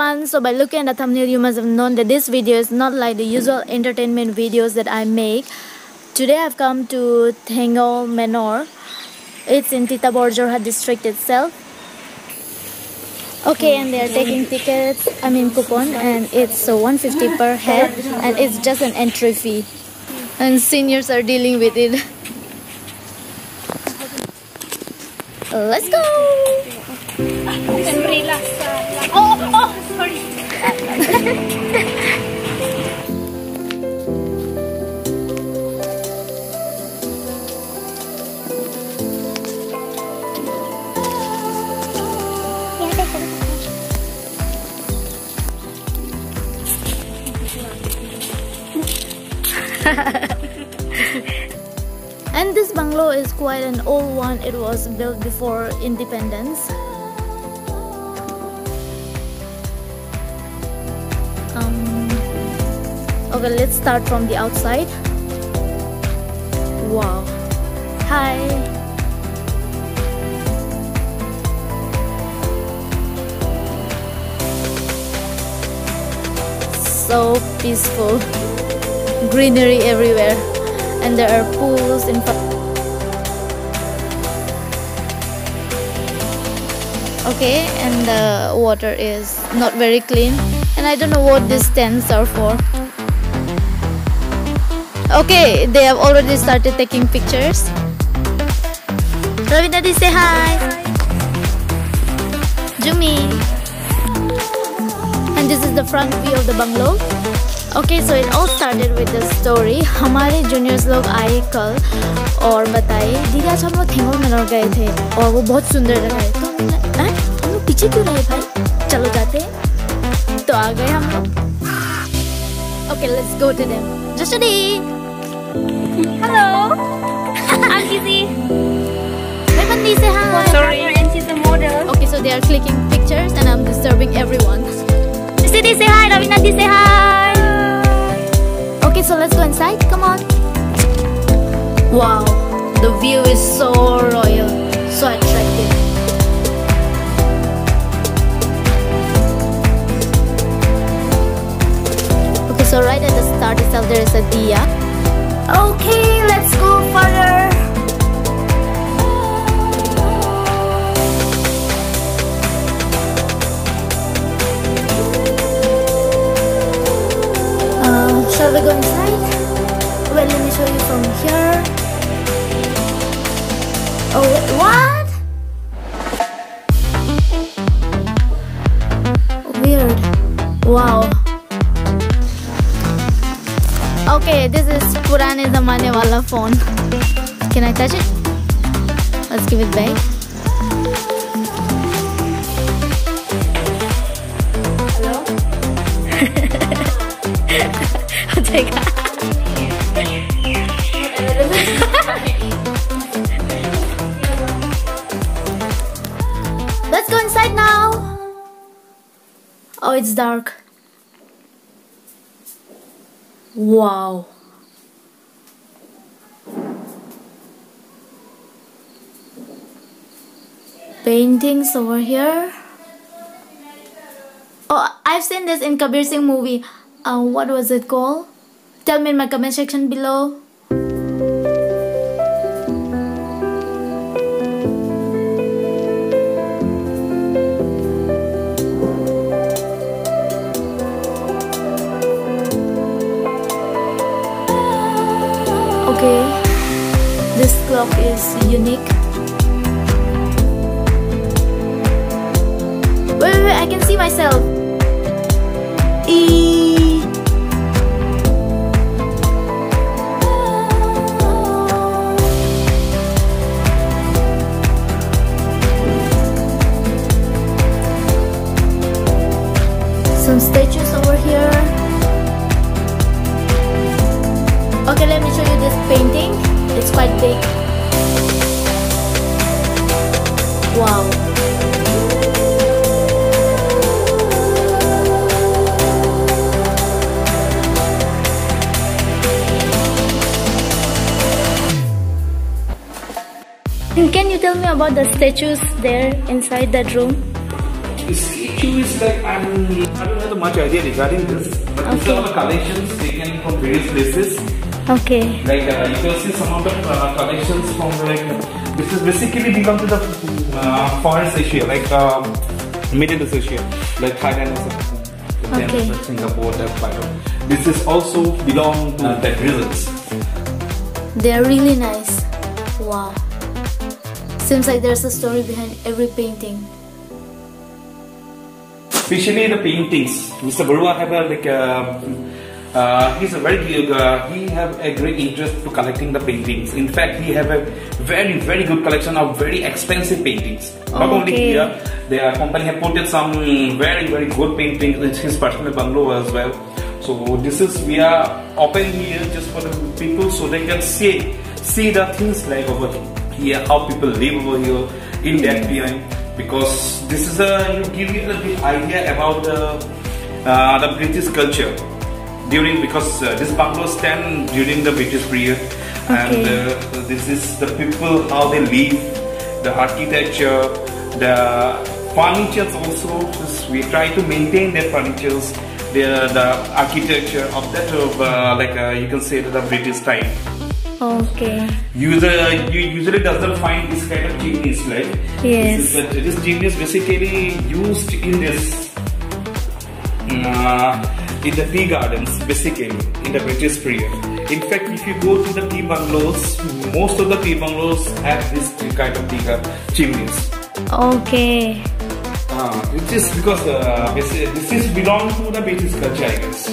everyone, so by looking at the thumbnail you must have known that this video is not like the usual entertainment videos that I make. Today I've come to Thengol Manor. It's in Tittabor Jorhat district itself. Okay, and they are taking tickets, coupon, and it's 150 per head, and it's just an entry fee. And seniors are dealing with it. Let's go! Sorry. And this bungalow is quite an old one. It was built before independence. Okay, let's start from the outside. Wow. Hi. So peaceful. Greenery everywhere. And there are pools in front. Okay, and the water is not very clean. And I don't know what these tents are for. Okay, they have already started taking pictures. Ravinadi, say hi. Jumi. And this is the front view of the bungalow. Okay, so it all started with the story. हमारे juniors लोग आए कल और बताए दीदी आज हम लोग थेंगोल मनोर गए थे और वो बहुत सुंदर जगह है। तो हम लोग पीछे क्यों रहे भाई? चलो जाते हैं। तो आ गए हम लोग। Okay, let's go to them. Joshadi. Hello. I'm Kizzy. Raymandi, say hi. Sorry. And she's a model. Okay, so they are clicking pictures and I'm disturbing everyone. Joshadi, say hi. Ravinadi, say hi. Okay, so let's go inside. Come on. Wow, the view is so royal, so attractive. Okay, so right at the start itself there is a diya. Okay, let's go further. Shall we go inside? Well, let me show you from here. Oh, wait, what? Weird. Wow. Okay, this is Purane Zamane wala phone. Can I touch it? Let's give it back. Hello? Take Let's go inside now. Oh, it's dark. Wow. Paintings over here. Oh, I've seen this in Kabir Singh movie. What was it called? Tell me in my comment section below. Okay, this clock is unique. Wait, I can see myself. Some statues over here. Okay, let me show you this painting. It's quite big. Wow. Can you tell me about the statues there inside that room? statue is like I don't have much idea regarding this, but these are the collections taken from various places. Okay. Like you can see some of the collections from this is basically belong to the Forest Asia, like Middle East Asia, like Thailand, Okay. Singapore, that part of. This is also belong to that regions. They're really nice. Wow. Seems like there's a story behind every painting. Especially the paintings. Mr. Barua have he's a very he have a great interest to collecting the paintings. In fact, he have a very good collection of very expensive paintings. Not only here, their company have put some very good paintings in his personal bungalow as well. So this is we are open here just for the people so they can see the things like over here, how people live over here in that time. Because this is you give you a bit idea about the British culture because this bungalow stand during the British period, and this is the people how they live, the architecture, the furnitures also. We try to maintain their furnitures, the architecture of that you can say the British time. Okay. You usually doesn't find this kind of chimneys, like yes. This chimney is basically used in this in the tea gardens, basically in the British period. In fact, if you go to the tea bungalows, most of the tea bungalows have this kind of tea chimneys. Okay. Which is because this is belong to the British culture, I guess.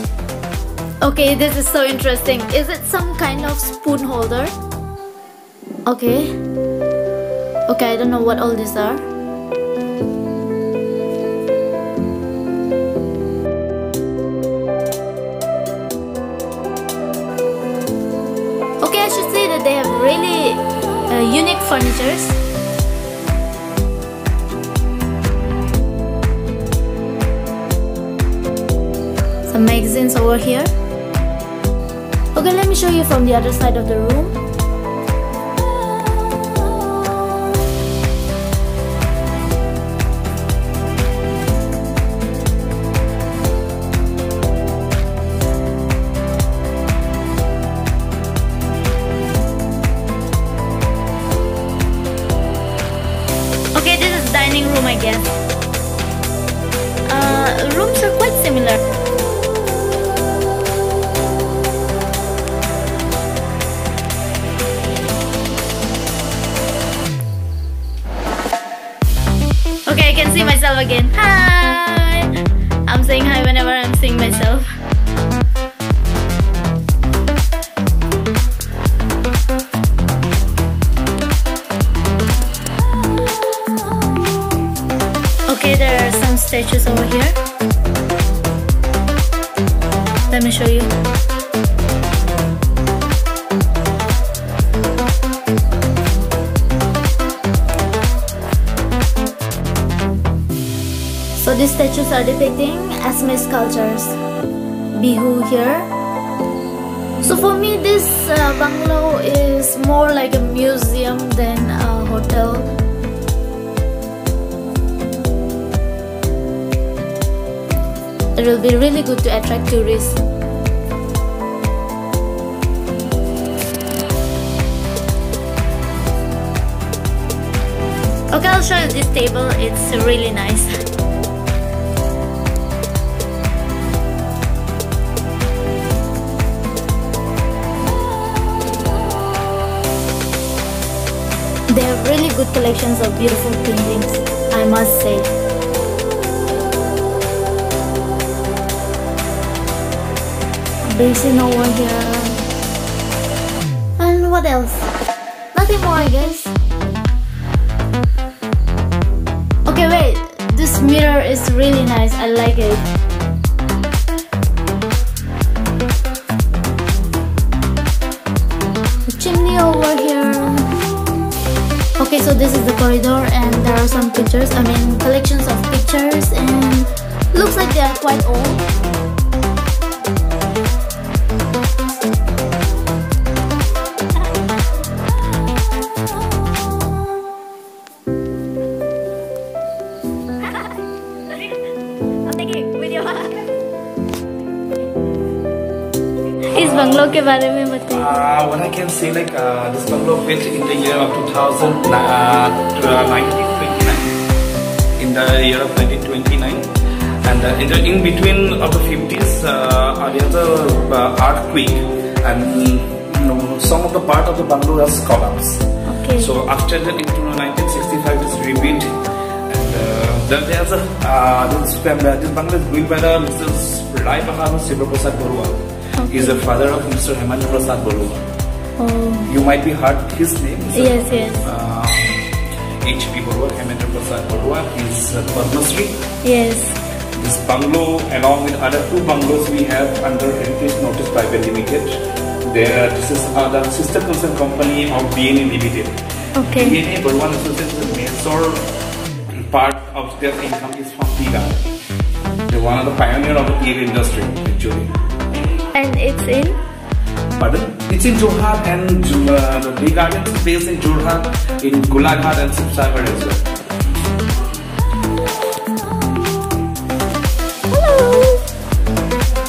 Okay, this is so interesting. Is it some kind of spoon holder? Okay. Okay, I don't know what all these are. Okay, I should say that they have really unique furnitures. Some magazines over here. Okay, let me show you from the other side of the room. Okay, this is dining room, I guess. Rooms are quite similar. Okay, I can see myself again. Hi! I'm saying hi whenever I'm seeing myself. Okay, there are some statues over here. Let me show you. So these statues are depicting Assamese sculptures. Bihu here. So for me, this bungalow is more like a museum than a hotel. It will be really good to attract tourists. Okay, I'll show you this table. It's really nice. They have really good collections of beautiful paintings, I must say. Basin over here. And what else? Nothing more, I guess. Okay, wait. This mirror is really nice. I like it. The chimney over here. Okay, so this is the corridor and there are some pictures, collections of pictures, and looks like they are quite old. Bungalow के बारे में बताइए. What I can say, like this bungalow built in the year of 1929. In the year of 1929, and in between of the 50s, there was a earthquake, and some of the part of the bungalow has collapsed. Okay. So after that, in 1965, it is rebuilt. Then there's this bungalow is built by the Mrs. Rai Bahadur Shiva Prasad Barua. Okay. He is the father of Mr. Hemendra Prasad Barua. Oh. You might be heard his name. Yes, yes. H.P. Barua, Hemendra Prasad Barua. He is Padma Shri. Yes. This bungalow, along with other 2 bungalows we have under Heritage Notice Private Limited. This is the sister concern company of BNA Limited. Okay. BNA Barua Associates, the major part of their income is from tea garden. They're one of the pioneer of the tea industry, actually. And it's in? Pardon? It's in Jorhat, and the tea garden is based in Jorhat, in Golaghat and Sibsagar as well. Hello.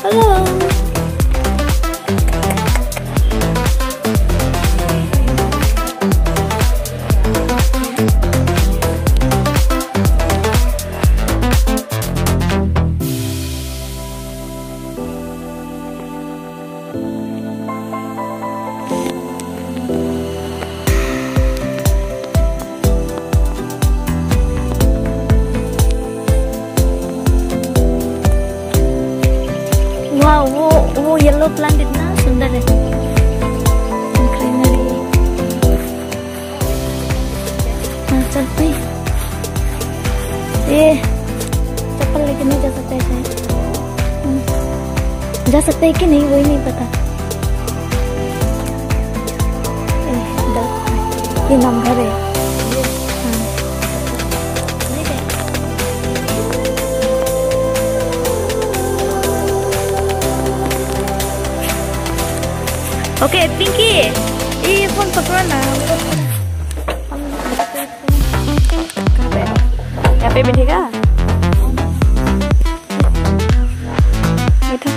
Hello. Wow, वो yellow plant इतना सुंदर है. Greenery. हाँ चल भाई. ये चप्पल लेके नहीं जा सकता है शायद. जा सकता है कि नहीं वही नहीं पता. ये नंबर है. ओके पिंकी, ये फोन पकड़ो ना. कहाँ पे? यहाँ पे बैठेगा? बैठो.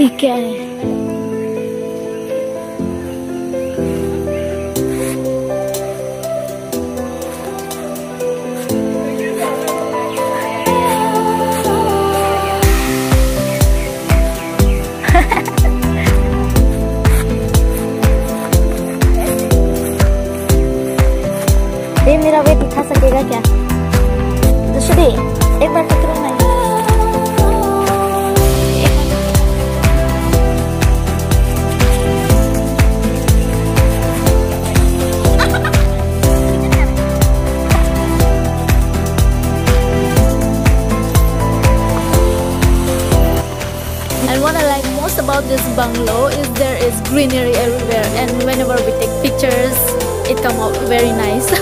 ये क्या है? ये मेरा वेट उठा सकेगा क्या? दूसरी एक बार पकड़ो ना. And what I like most about this bungalow is there is greenery everywhere, and whenever we take pictures it come out very nice.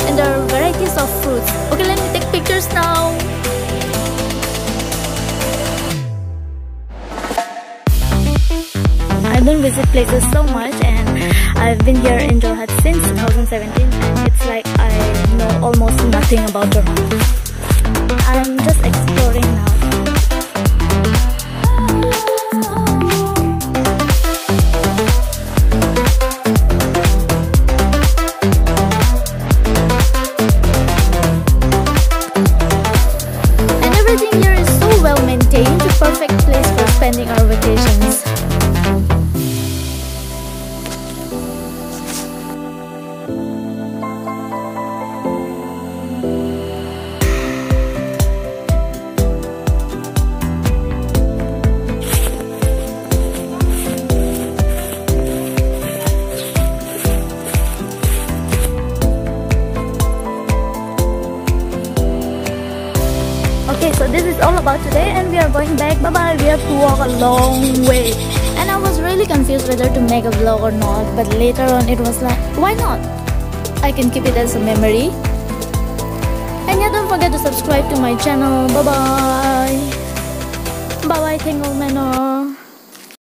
And there are varieties of fruits. Okay, let me take pictures now. I don't visit places so much, and I've been here in Jorhat since 2017, and it's like I know almost nothing about Jorhat. I'm just exploring now. Perfect place for spending our vacations. Okay, so this is all about about today, and we are going back. Bye bye. We have to walk a long way, and I was really confused whether to make a vlog or not, but later on it was like, why not? I can keep it as a memory. And yeah, don't forget to subscribe to my channel. Bye bye. Bye bye, Tengol Manor.